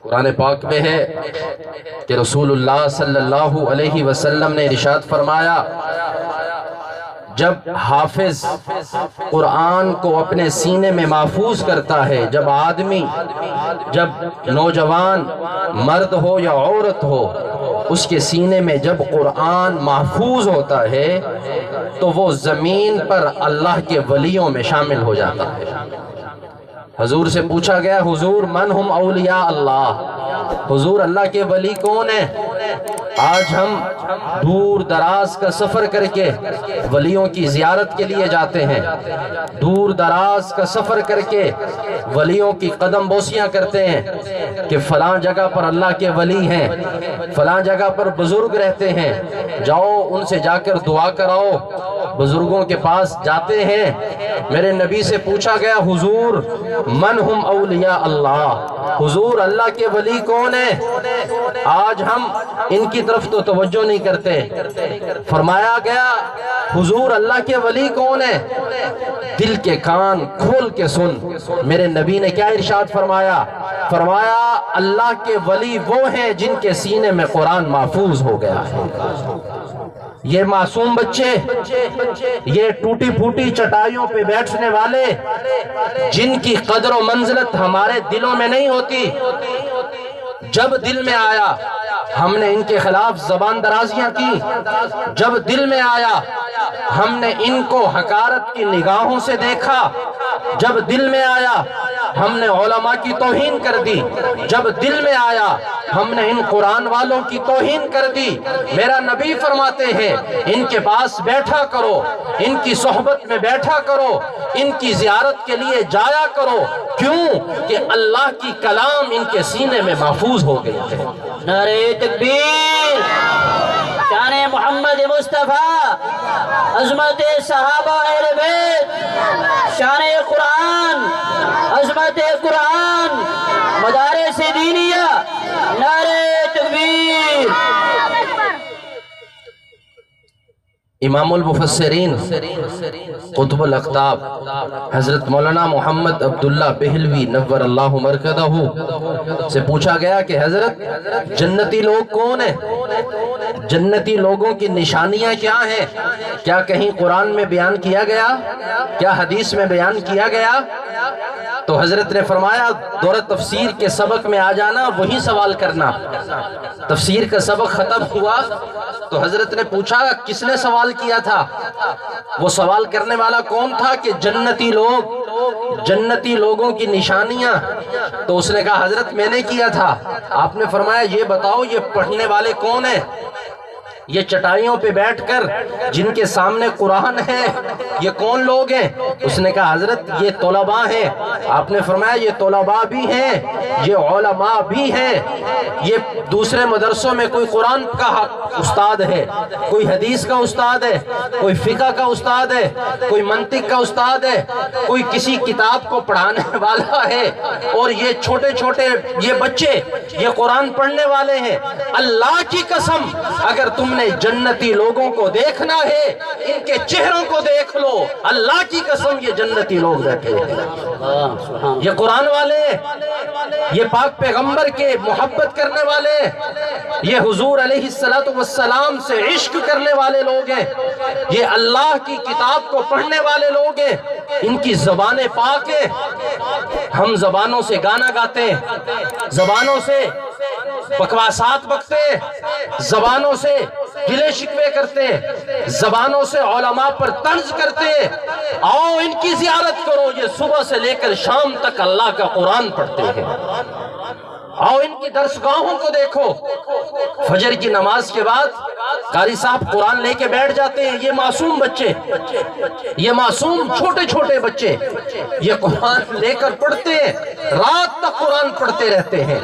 قرآن پاک میں ہے کہ رسول اللہ صلی اللہ علیہ وسلم نے ارشاد فرمایا، جب حافظ قرآن کو اپنے سینے میں محفوظ کرتا ہے، جب آدمی، جب نوجوان مرد ہو یا عورت ہو، اس کے سینے میں جب قرآن محفوظ ہوتا ہے تو وہ زمین پر اللہ کے ولیوں میں شامل ہو جاتا ہے۔ حضور سے پوچھا گیا، حضور من ہم اولیاء اللہ، حضور اللہ کے ولی کون ہیں؟ آج ہم دور دراز کا سفر کر کے ولیوں کی زیارت کے لیے جاتے ہیں، دور دراز کا سفر کر کے ولیوں کی قدم بوسیاں کرتے ہیں کہ فلاں جگہ پر اللہ کے ولی ہیں، فلاں جگہ پر بزرگ رہتے ہیں، جاؤ ان سے جا کر دعا کراؤ۔ بزرگوں کے پاس جاتے ہیں۔ میرے نبی سے پوچھا گیا، حضور من ہم اولیاء اللہ، حضور اللہ کے ولی کون ہیں؟ آج ہم ان کی طرف تو توجہ نہیں کرتے۔ فرمایا گیا، حضور اللہ کے ولی کون ہیں؟ دل کے کان کھول کے سن۔ میرے نبی نے کیا ارشاد فرمایا؟ فرمایا اللہ کے ولی وہ ہیں جن کے سینے میں قرآن محفوظ ہو گیا ہے۔ یہ معصوم بچے، یہ ٹوٹی پھوٹی چٹائیوں پہ بیٹھنے والے، جن کی قدر و منزلت ہمارے دلوں میں نہیں ہوتی، جب دل میں آیا ہم نے ان کے خلاف زبان درازیاں کی، جب دل میں آیا ہم نے ان کو حقارت کی نگاہوں سے دیکھا، جب دل میں آیا ہم نے علماء کی توہین کر دی، جب دل میں آیا ہم نے ان قرآن والوں کی توہین کر دی۔ میرا نبی فرماتے ہیں، ان کے پاس بیٹھا کرو، ان کی صحبت میں بیٹھا کرو، ان کی زیارت کے لیے جایا کرو۔ کیوں؟ کہ اللہ کی کلام ان کے سینے میں محفوظ ہو گئی ہے۔ نعرہ تکبیر، شان محمد مصطفیٰ، عظمت صحابہ اہل بیت، شان قرآن، عظمت قرآن، مدارس دینیہ، نعرہ تکبیر۔ امام المفسرین قطب الاقطاب حضرت مولانا محمد عبداللہ بہلوی نور اللہ مرکزہ سے پوچھا گیا کہ حضرت جنتی لوگ کون ہیں؟ جنتی لوگوں کی نشانیاں کیا ہیں؟ کیا کہیں قرآن میں بیان کیا گیا؟ کیا حدیث میں بیان کیا گیا؟ تو حضرت نے فرمایا، دورہ تفسیر کے سبق میں آ جانا، وہی سوال کرنا۔ تفسیر کا سبق ختم ہوا تو حضرت نے پوچھا، کس نے سوال کیا تھا؟ وہ سوال کرنے والا کون تھا کہ جنتی لوگ، جنتی لوگوں کی نشانیاں؟ تو اس نے کہا، حضرت میں نے کیا تھا۔ آپ نے فرمایا، یہ بتاؤ یہ پڑھنے والے کون ہیں؟ یہ چٹائیوں پہ بیٹھ کر جن کے سامنے قرآن ہے، یہ کون لوگ ہیں؟ اس نے کہا، حضرت یہ طلباء ہیں۔ آپ نے فرمایا، یہ طلباء بھی ہیں، یہ علماء بھی ہیں، یہ دوسرے مدرسوں میں کوئی قرآن کا استاد ہے، کوئی حدیث کا استاد ہے، کوئی فقہ کا استاد ہے، کوئی منطق کا استاد ہے، کوئی کسی کتاب کو پڑھانے والا ہے، اور یہ چھوٹے چھوٹے یہ بچے یہ قرآن پڑھنے والے ہیں۔ اللہ کی قسم، اگر تم نے جنتی لوگوں کو دیکھنا ہے، ان کے چہروں کو دیکھ لو، اللہ کی قسم یہ جنتی لوگ بیٹھے ہیں، یہ قرآن والے، یہ پاک پیغمبر کے محبت کرنے والے، یہ حضور علیہ السلام سے عشق کرنے والے لوگ ہیں، یہ اللہ کی کتاب کو پڑھنے والے لوگ ہیں، ان کی زبانیں پاک ہیں۔ ہم زبانوں سے گانا گاتے ہیں، زبانوں سے بکواسات بکتے ہیں، زبانوں سے گلے شکوے کرتے ہیں، زبانوں سے علماء پر طنز کرتے ہیں۔ آؤ ان کی زیارت کرو، یہ صبح سے لے کر شام تک اللہ کا قرآن پڑھتے ہیں۔ آؤ ان کی درسگاہوں کو دیکھو، فجر کی نماز کے بعد قاری صاحب قرآن لے کے بیٹھ جاتے ہیں۔ یہ معصوم بچے، یہ معصوم چھوٹے چھوٹے بچے یہ قرآن لے کر پڑھتے ہیں، رات تک قرآن پڑھتے رہتے ہیں۔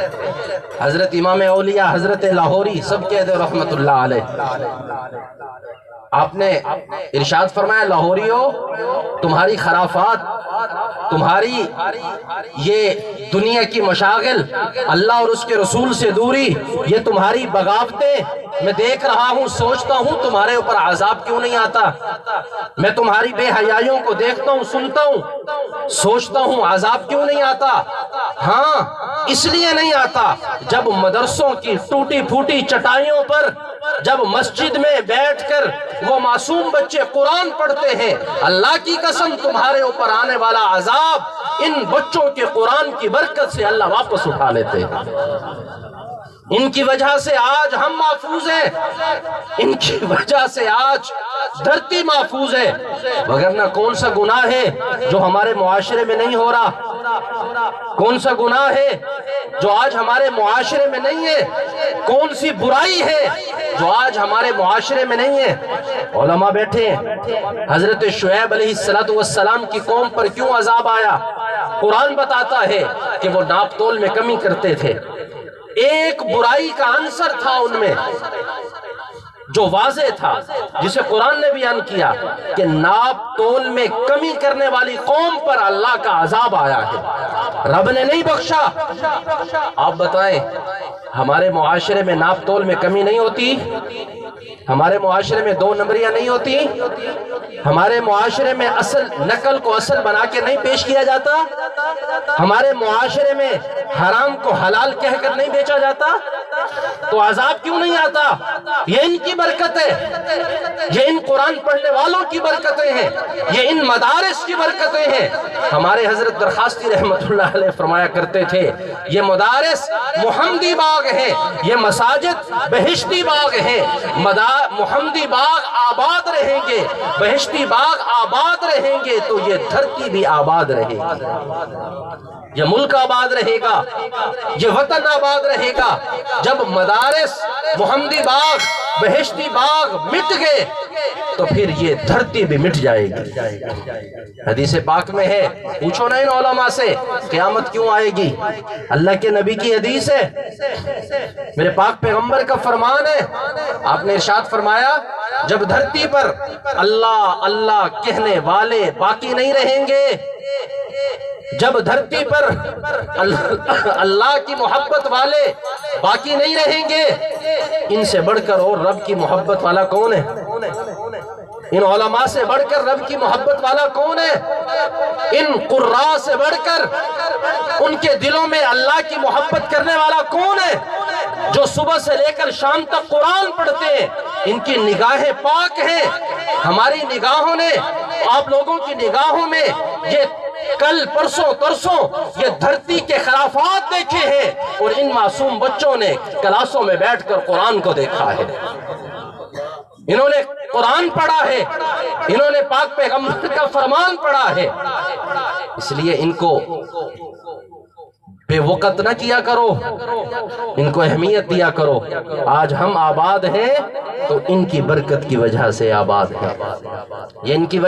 حضرت امام اولیاء حضرت لاہوری سب کہہ دے رحمت اللہ علیہ، آپ نے ارشاد فرمایا لاہوریو تمہاری خرافات، تمہاری یہ دنیا کی مشاغل، اللہ اور اس کے رسول سے دوری، یہ تمہاری بغاوتیں میں دیکھ رہا ہوں، سوچتا ہوں تمہارے اوپر عذاب کیوں نہیں آتا؟ میں تمہاری بے حیائیوں کو دیکھتا ہوں، سنتا ہوں، سوچتا ہوں عذاب کیوں نہیں آتا؟ ہاں اس لیے نہیں آتا، جب مدرسوں کی ٹوٹی پھوٹی چٹائیوں پر، جب مسجد میں بیٹھ کر وہ معصوم بچے قرآن پڑھتے ہیں، اللہ کی قسم تمہارے اوپر آنے والا عذاب ان بچوں کے قرآن کی برکت سے اللہ واپس اٹھا لیتے ہیں۔ ان کی وجہ سے آج ہم محفوظ ہیں، ان کی وجہ سے آج دھرتی محفوظ ہے، وگرنہ کون سا گناہ ہے جو ہمارے معاشرے میں نہیں ہو رہا؟ کون سا گناہ ہے جو آج ہمارے معاشرے میں نہیں ہے؟ کون سی برائی ہے جو آج ہمارے معاشرے میں نہیں ہے؟ علماء بیٹھے ہیں، حضرت شعیب علیہ السلام کی قوم پر کیوں عذاب آیا؟ قرآن بتاتا ہے کہ وہ ناپ تول میں کمی کرتے تھے۔ ایک برائی کا عنصر تھا ان میں جو واضح تھا، جسے قرآن نے بیان کیا کہ ناپ تول میں کمی کرنے والی قوم پر اللہ کا عذاب آیا ہے، رب نے نہیں بخشا۔ آپ بتائیں ہمارے معاشرے میں ناپ تول میں کمی نہیں ہوتی؟ ہمارے معاشرے میں دو نمبریاں نہیں ہوتی؟ ہمارے معاشرے میں اصل نقل کو اصل بنا کے نہیں پیش کیا جاتا؟ ہمارے معاشرے میں حرام کو حلال کہہ کر نہیں بیچا جاتا؟ تو عذاب کیوں نہیں آتا؟ یہ ان کی برکت ہے، یہ ان قرآن پڑھنے والوں کی برکتیں ہیں، یہ ان مدارس کی برکتیں ہیں۔ ہمارے حضرت درخواستی رحمت اللہ علیہ فرمایا کرتے تھے یہ مدارس محمدی باغ ہیں، یہ مساجد بہشتی باغ ہیں۔ محمدی باغ آباد رہیں گے، بہشتی باغ آباد رہیں گے تو یہ دھرتی بھی آباد رہے گی، یہ ملک آباد رہے گا، یہ وطن آباد رہے گا۔ جب مدارس محمدی باغ بہشتی باغ مٹ گئے تو پھر یہ دھرتی بھی مٹ جائے گی۔ حدیث پاک میں ہے، پوچھو نا ان علماء سے قیامت کیوں آئے گی؟ اللہ کے نبی کی حدیث ہے، میرے پاک پیغمبر کا فرمان ہے۔ آپ نے ارشاد فرمایا جب دھرتی پر اللہ اللہ کہنے والے باقی نہیں رہیں گے، جب دھرتی پر اللہ کی محبت والے باقی نہیں رہیں گے، ان سے بڑھ کر اور رب کی محبت والا کون ہے؟ ان علماء سے بڑھ کر رب کی محبت والا کون ہے؟ ان قراء سے بڑھ کر ان کے دلوں میں اللہ کی محبت کرنے والا کون ہے؟ جو صبح سے لے کر شام تک قرآن پڑھتے ہیں، ان کی نگاہیں پاک ہیں۔ ہماری نگاہوں نے، آپ لوگوں کی نگاہوں میں یہ کل پرسوں ترسوں یہ دھرتی کے خرافات دیکھے ہیں، اور ان معصوم بچوں نے کلاسوں میں بیٹھ کر قرآن کو دیکھا ہے، انہوں نے قرآن پڑھا ہے، انہوں نے پاک پیغمبر کا فرمان پڑھا ہے۔ اس لیے ان کو بے وقت نہ کیا کرو، ان کو اہمیت دیا کرو۔ آج ہم آباد ہیں تو ان کی برکت کی وجہ سے آباد ہیں، یہ ان کی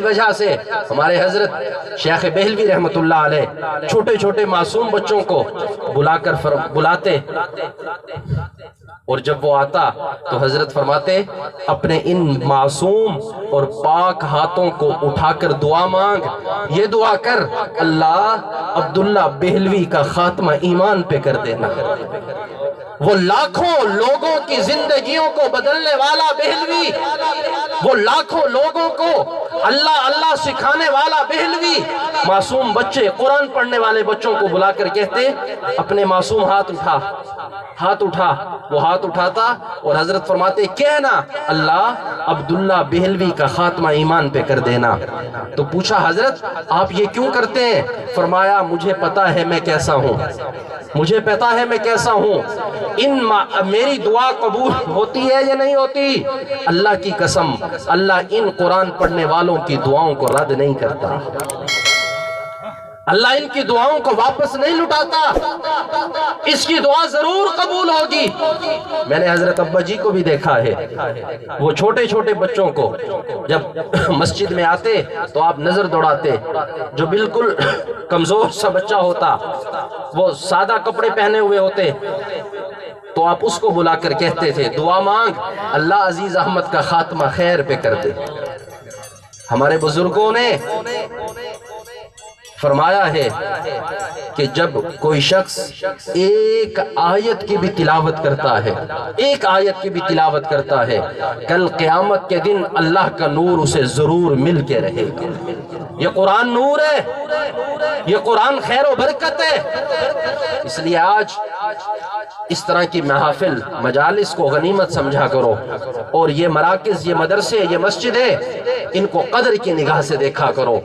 وجہ سے ہمارے حضرت شیخ بہلوی رحمت اللہ علیہ چھوٹے چھوٹے معصوم بچوں کو بلاتے، اور جب وہ آتا تو حضرت فرماتے اپنے ان معصوم اور پاک ہاتھوں کو اٹھا کر دعا مانگ، یہ دعا کر اللہ عبداللہ بہلوی کا خاتمہ ایمان پہ کر دینا۔ وہ لاکھوں لوگوں کی زندگیوں کو بدلنے والا بہلوی، وہ لاکھوں لوگوں کو اللہ اللہ سکھانے والا بہلوی، معصوم بچے قرآن پڑھنے والے بچوں کو بلا کر کہتے اپنے معصوم ہاتھ اٹھا، وہ ہاتھ اٹھاتا اور حضرت فرماتے کہنا اللہ عبداللہ بہلوی کا خاتمہ ایمان پہ کر دینا۔ تو پوچھا حضرت آپ یہ کیوں کرتے ہیں؟ فرمایا مجھے پتا ہے میں کیسا ہوں، مجھے پتا ہے میں کیسا ہوں، میری دعا قبول ہوتی ہے یا نہیں ہوتی؟ اللہ کی قسم اللہ ان قرآن پڑھنے والوں کی دعاؤں کو رد نہیں کرتا، اللہ ان کی دعاؤں کو واپس نہیں لٹاتا، اس کی دعا ضرور قبول ہوگی۔ میں نے حضرت ابا جی کو بھی دیکھا ہے، وہ چھوٹے چھوٹے بچوں کو جب مسجد میں آتے تو آپ نظر دوڑاتے، جو بالکل کمزور سا بچہ ہوتا، وہ سادہ کپڑے پہنے ہوئے ہوتے، تو آپ اس کو بلا کر کہتے تھے دعا مانگ اللہ عزیز احمد کا خاتمہ خیر پہ کر دے۔ ہمارے بزرگوں نے فرمایا ہے کہ جب کوئی شخص ایک آیت کی بھی تلاوت کرتا ہے، ایک آیت کی بھی تلاوت کرتا ہے، کل قیامت کے دن اللہ کا نور اسے ضرور مل کے رہے گا۔ یہ قرآن نور ہے، یہ قرآن خیر و برکت ہے۔ اس لیے آج اس طرح کی محافل مجالس کو غنیمت سمجھا کرو، اور یہ مراکز، یہ مدرسے، یہ مسجدیں، ان کو قدر کی نگاہ سے دیکھا کرو۔